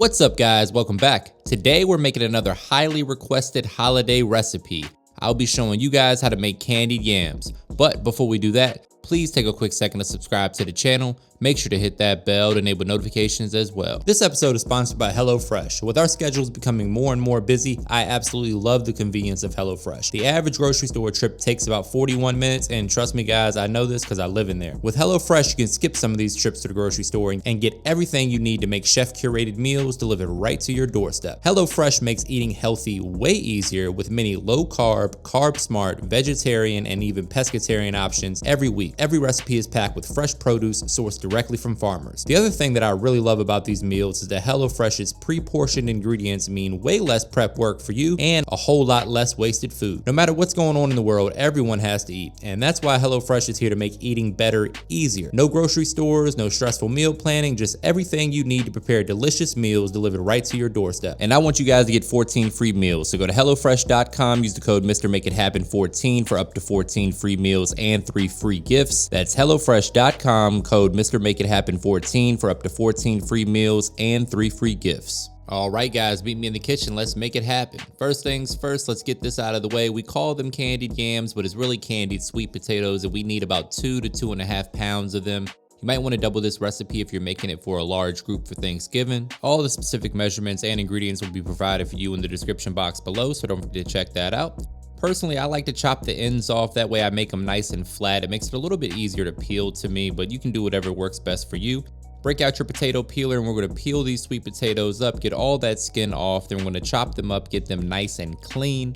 What's up guys, welcome back. Today we're making another highly requested holiday recipe. I'll be showing you guys how to make candied yams. But before we do that, please take a quick second to subscribe to the channel. Make sure to hit that bell to enable notifications as well. This episode is sponsored by HelloFresh. With our schedules becoming more and more busy, I absolutely love the convenience of HelloFresh. The average grocery store trip takes about 41 minutes, and trust me guys, I know this because I live in there. With HelloFresh, you can skip some of these trips to the grocery store and get everything you need to make chef-curated meals delivered right to your doorstep. HelloFresh makes eating healthy way easier with many low-carb, carb-smart, vegetarian, and even pescatarian options every week. Every recipe is packed with fresh produce sourced directly from farmers. The other thing that I really love about these meals is that HelloFresh's pre-portioned ingredients mean way less prep work for you and a whole lot less wasted food. No matter what's going on in the world, everyone has to eat, and that's why HelloFresh is here to make eating better easier. No grocery stores, no stressful meal planning, just everything you need to prepare delicious meals delivered right to your doorstep. And I want you guys to get 14 free meals, so go to HelloFresh.com, use the code MrMakeItHappen14 for up to 14 free meals and 3 free gifts. That's HelloFresh.com, code MrMakeItHappen14 for up to 14 free meals and 3 free gifts. All right, guys, meet me in the kitchen. Let's make it happen. First things first, let's get this out of the way. We call them candied yams, but it's really candied sweet potatoes, and we need about 2 to 2.5 pounds of them. You might want to double this recipe if you're making it for a large group for Thanksgiving. All the specific measurements and ingredients will be provided for you in the description box below, so don't forget to check that out. Personally, I like to chop the ends off. That way I make them nice and flat. It makes it a little bit easier to peel to me, but you can do whatever works best for you. Break out your potato peeler, and we're going to peel these sweet potatoes up, get all that skin off. Then we're going to chop them up, get them nice and clean.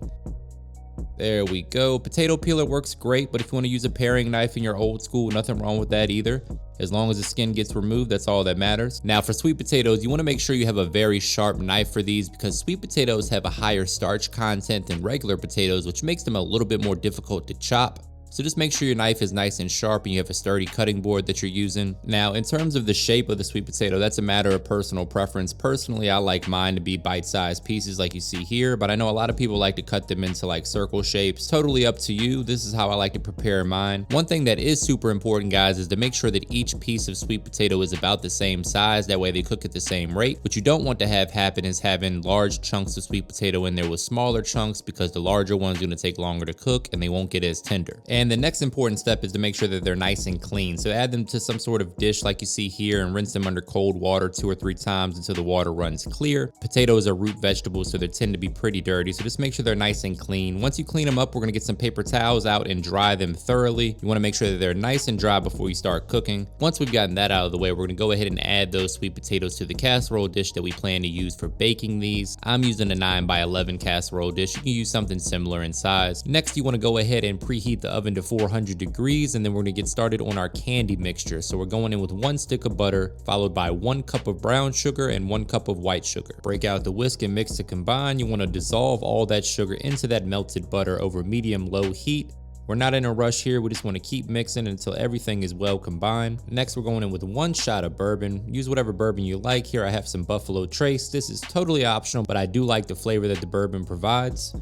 There we go. Potato peeler works great, but if you want to use a paring knife in your old school, nothing wrong with that either. As long as the skin gets removed, that's all that matters. Now for sweet potatoes, you want to make sure you have a very sharp knife for these because sweet potatoes have a higher starch content than regular potatoes, which makes them a little bit more difficult to chop. So just make sure your knife is nice and sharp and you have a sturdy cutting board that you're using. Now, in terms of the shape of the sweet potato, that's a matter of personal preference. Personally, I like mine to be bite-sized pieces like you see here, but I know a lot of people like to cut them into like circle shapes. Totally up to you. This is how I like to prepare mine. One thing that is super important, guys, is to make sure that each piece of sweet potato is about the same size. That way they cook at the same rate. What you don't want to have happen is having large chunks of sweet potato in there with smaller chunks, because the larger one's going to take longer to cook and they won't get as tender. And the next important step is to make sure that they're nice and clean. So add them to some sort of dish like you see here and rinse them under cold water 2 or 3 times until the water runs clear. Potatoes are root vegetables, so they tend to be pretty dirty. So just make sure they're nice and clean. Once you clean them up, we're gonna get some paper towels out and dry them thoroughly. You wanna make sure that they're nice and dry before you start cooking. Once we've gotten that out of the way, we're gonna go ahead and add those sweet potatoes to the casserole dish that we plan to use for baking these. I'm using a 9x11 casserole dish. You can use something similar in size. Next, you wanna go ahead and preheat the oven to 400 degrees, and then we're gonna get started on our candy mixture. So we're going in with 1 stick of butter, followed by 1 cup of brown sugar and 1 cup of white sugar. Break out the whisk and mix to combine. You wanna dissolve all that sugar into that melted butter over medium-low heat. We're not in a rush here. We just want to keep mixing until everything is well combined. Next, we're going in with 1 shot of bourbon. Use whatever bourbon you like. Here I have some Buffalo Trace. This is totally optional, but I do like the flavor that the bourbon provides.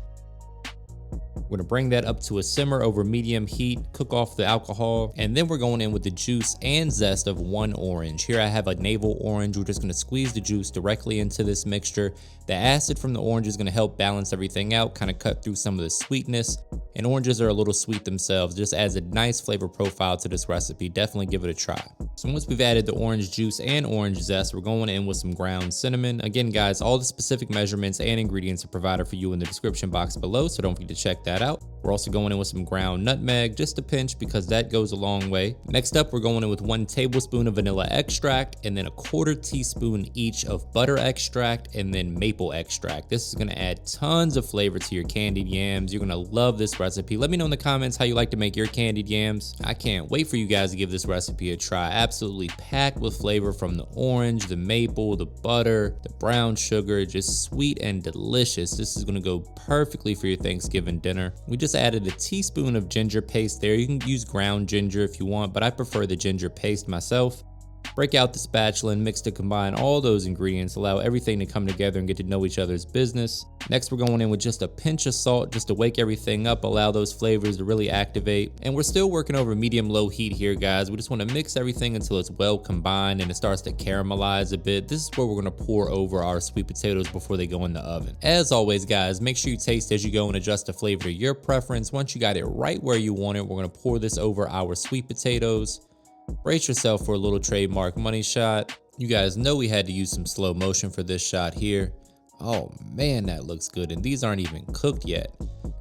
We're gonna bring that up to a simmer over medium heat, cook off the alcohol, and then we're going in with the juice and zest of 1 orange. Here I have a navel orange. We're just gonna squeeze the juice directly into this mixture. The acid from the orange is gonna help balance everything out, kind of cut through some of the sweetness. And oranges are a little sweet themselves, just adds a nice flavor profile to this recipe. Definitely give it a try. So once we've added the orange juice and orange zest, we're going in with some ground cinnamon. Again, guys, all the specific measurements and ingredients are provided for you in the description box below, so don't forget to check that out. We're also going in with some ground nutmeg, just a pinch because that goes a long way. Next up, we're going in with 1 tablespoon of vanilla extract and then a 1/4 teaspoon each of butter extract and then maple extract. This is gonna add tons of flavor to your candied yams. You're gonna love this recipe. Let me know in the comments how you like to make your candied yams. I can't wait for you guys to give this recipe a try. Absolutely packed with flavor from the orange, the maple, the butter, the brown sugar, just sweet and delicious. This is gonna go perfectly for your Thanksgiving dinner. We just added a teaspoon of ginger paste there. You can use ground ginger if you want, but I prefer the ginger paste myself. Break out the spatula and mix to combine all those ingredients, allow everything to come together and get to know each other's business. Next, we're going in with just a pinch of salt just to wake everything up, allow those flavors to really activate. And we're still working over medium-low heat here, guys. We just want to mix everything until it's well combined and it starts to caramelize a bit. This is where we're going to pour over our sweet potatoes before they go in the oven. As always, guys, make sure you taste as you go and adjust the flavor to your preference. Once you got it right where you want it, we're going to pour this over our sweet potatoes. Brace yourself for a little trademark money shot. You guys know we had to use some slow motion for this shot here. Oh man, that looks good, and these aren't even cooked yet.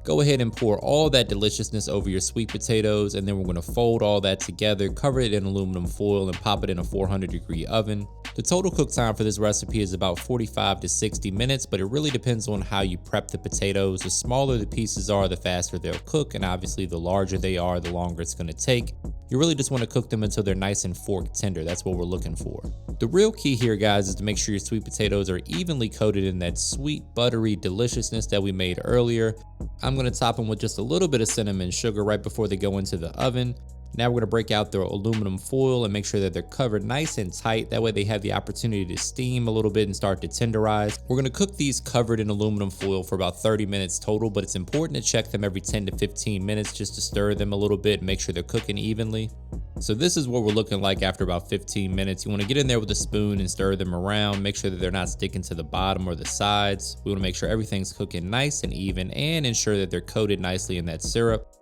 Go ahead and pour all that deliciousness over your sweet potatoes, and then we're going to fold all that together, cover it in aluminum foil, and pop it in a 400-degree oven. The total cook time for this recipe is about 45 to 60 minutes, but it really depends on how you prep the potatoes. The smaller the pieces are, the faster they'll cook, and obviously the larger they are, the longer it's going to take. You really just want to cook them until they're nice and fork tender. That's what we're looking for. The real key here, guys, is to make sure your sweet potatoes are evenly coated in that sweet, buttery deliciousness that we made earlier. I'm going to top them with just a little bit of cinnamon sugar right before they go into the oven. Now we're going to break out the aluminum foil and make sure that they're covered nice and tight. That way they have the opportunity to steam a little bit and start to tenderize. We're going to cook these covered in aluminum foil for about 30 minutes total, but it's important to check them every 10 to 15 minutes just to stir them a little bit and make sure they're cooking evenly. So this is what we're looking like after about 15 minutes. You want to get in there with a spoon and stir them around. Make sure that they're not sticking to the bottom or the sides. We want to make sure everything's cooking nice and even and ensure that they're coated nicely in that syrup.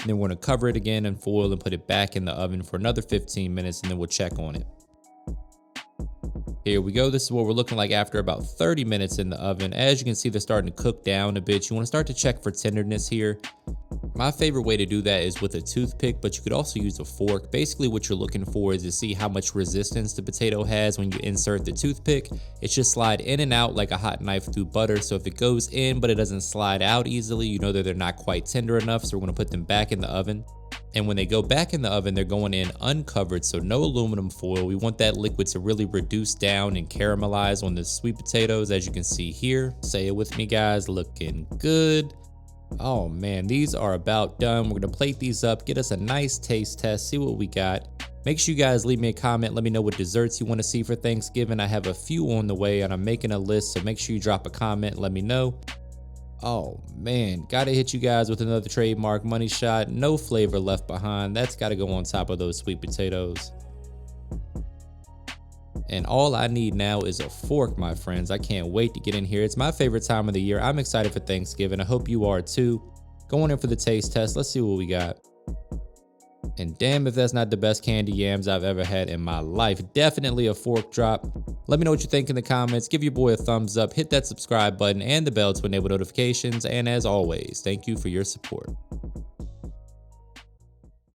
And then we're going to cover it again in foil and put it back in the oven for another 15 minutes, and then we'll check on it. Here we go. This is what we're looking like after about 30 minutes in the oven. As you can see, they're starting to cook down a bit. You want to start to check for tenderness here. My favorite way to do that is with a toothpick, but you could also use a fork. Basically, what you're looking for is to see how much resistance the potato has when you insert the toothpick. It should slide in and out like a hot knife through butter. So if it goes in, but it doesn't slide out easily, you know that they're not quite tender enough. So we're going to put them back in the oven. And when they go back in the oven, they're going in uncovered, so no aluminum foil. We want that liquid to really reduce down and caramelize on the sweet potatoes, as you can see here. Say it with me, guys. Looking good. Oh man, these are about done. We're gonna plate these up, get us a nice taste test, see what we got. Make sure you guys leave me a comment. Let me know what desserts you want to see for Thanksgiving. I have a few on the way and I'm making a list, so make sure you drop a comment and let me know. Oh man, gotta hit you guys with another trademark money shot. No flavor left behind. That's gotta go on top of those sweet potatoes. And all I need now is a fork, my friends. I can't wait to get in here. It's my favorite time of the year. I'm excited for Thanksgiving. I hope you are too. Going in for the taste test. Let's see what we got. And damn if that's not the best candy yams I've ever had in my life. Definitely a fork drop. Let me know what you think in the comments. Give your boy a thumbs up. Hit that subscribe button and the bell to enable notifications. And as always, thank you for your support.